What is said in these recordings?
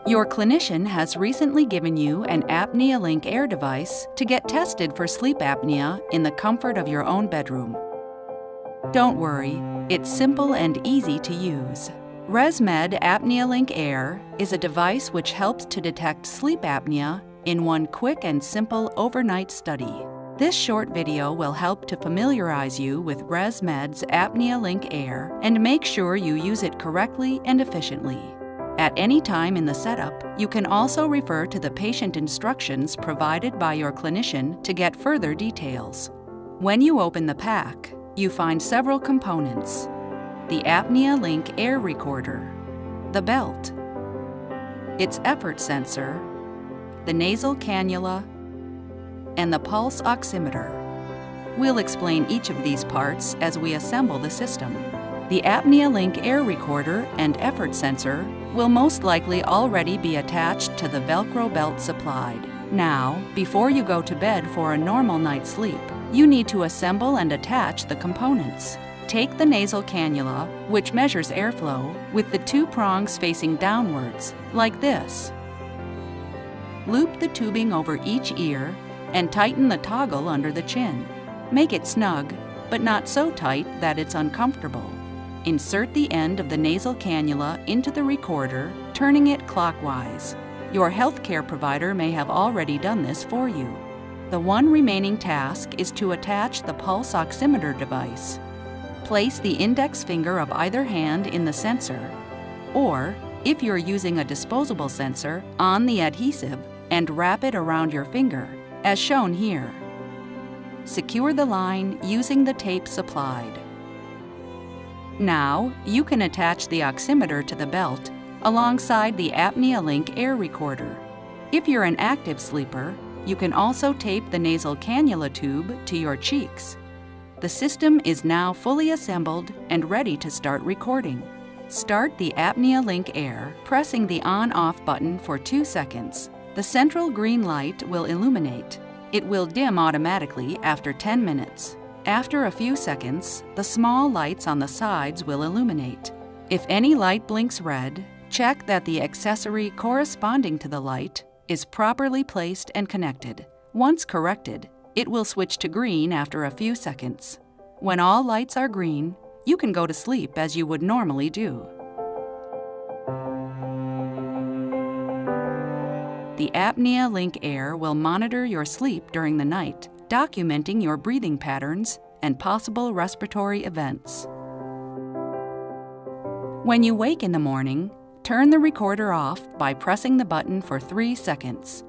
Your clinician has recently given you an ApneaLink Air device to get tested for sleep apnea in the comfort of your own bedroom. Don't worry, it's simple and easy to use. ResMed ApneaLink Air is a device which helps to detect sleep apnea in one quick and simple overnight study. This short video will help to familiarize you with ResMed's ApneaLink Air and make sure you use it correctly and efficiently. At any time in the setup, you can also refer to the patient instructions provided by your clinician to get further details. When you open the pack, you find several components: the ApneaLink Air Recorder, the belt, its effort sensor, the nasal cannula, and the pulse oximeter. We'll explain each of these parts as we assemble the system. The ApneaLink Air Recorder and effort sensor will most likely already be attached to the Velcro belt supplied. Now, before you go to bed for a normal night's sleep, you need to assemble and attach the components. Take the nasal cannula, which measures airflow, with the two prongs facing downwards, like this. Loop the tubing over each ear and tighten the toggle under the chin. Make it snug, but not so tight that it's uncomfortable. Insert the end of the nasal cannula into the recorder, turning it clockwise. Your healthcare provider may have already done this for you. The one remaining task is to attach the pulse oximeter device. Place the index finger of either hand in the sensor, or, if you're using a disposable sensor, on the adhesive and wrap it around your finger, as shown here. Secure the line using the tape supplied. Now, you can attach the oximeter to the belt alongside the ApneaLink Air Recorder. If you're an active sleeper, you can also tape the nasal cannula tube to your cheeks. The system is now fully assembled and ready to start recording. Start the ApneaLink Air, pressing the on-off button for 2 seconds. The central green light will illuminate. It will dim automatically after 10 minutes. After a few seconds, the small lights on the sides will illuminate. If any light blinks red, check that the accessory corresponding to the light is properly placed and connected. Once corrected, it will switch to green after a few seconds. When all lights are green, you can go to sleep as you would normally do. The ApneaLink Air will monitor your sleep during the night, documenting your breathing patterns and possible respiratory events. When you wake in the morning, turn the recorder off by pressing the button for 3 seconds.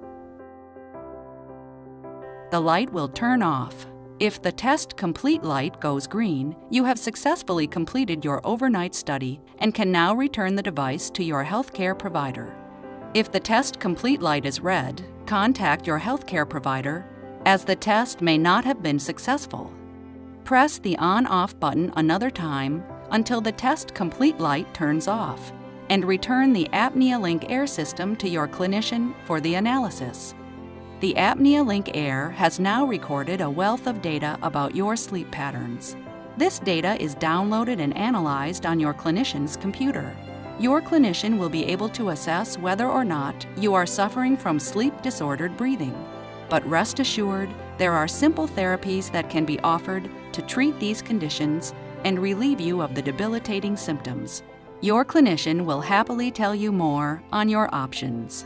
The light will turn off. If the test complete light goes green, you have successfully completed your overnight study and can now return the device to your healthcare provider. If the test complete light is red, contact your healthcare provider, as the test may not have been successful. Press the on-off button another time until the test complete light turns off, and return the ApneaLink Air system to your clinician for the analysis. The ApneaLink Air has now recorded a wealth of data about your sleep patterns. This data is downloaded and analyzed on your clinician's computer. Your clinician will be able to assess whether or not you are suffering from sleep-disordered breathing. But rest assured, there are simple therapies that can be offered to treat these conditions and relieve you of the debilitating symptoms. Your clinician will happily tell you more on your options.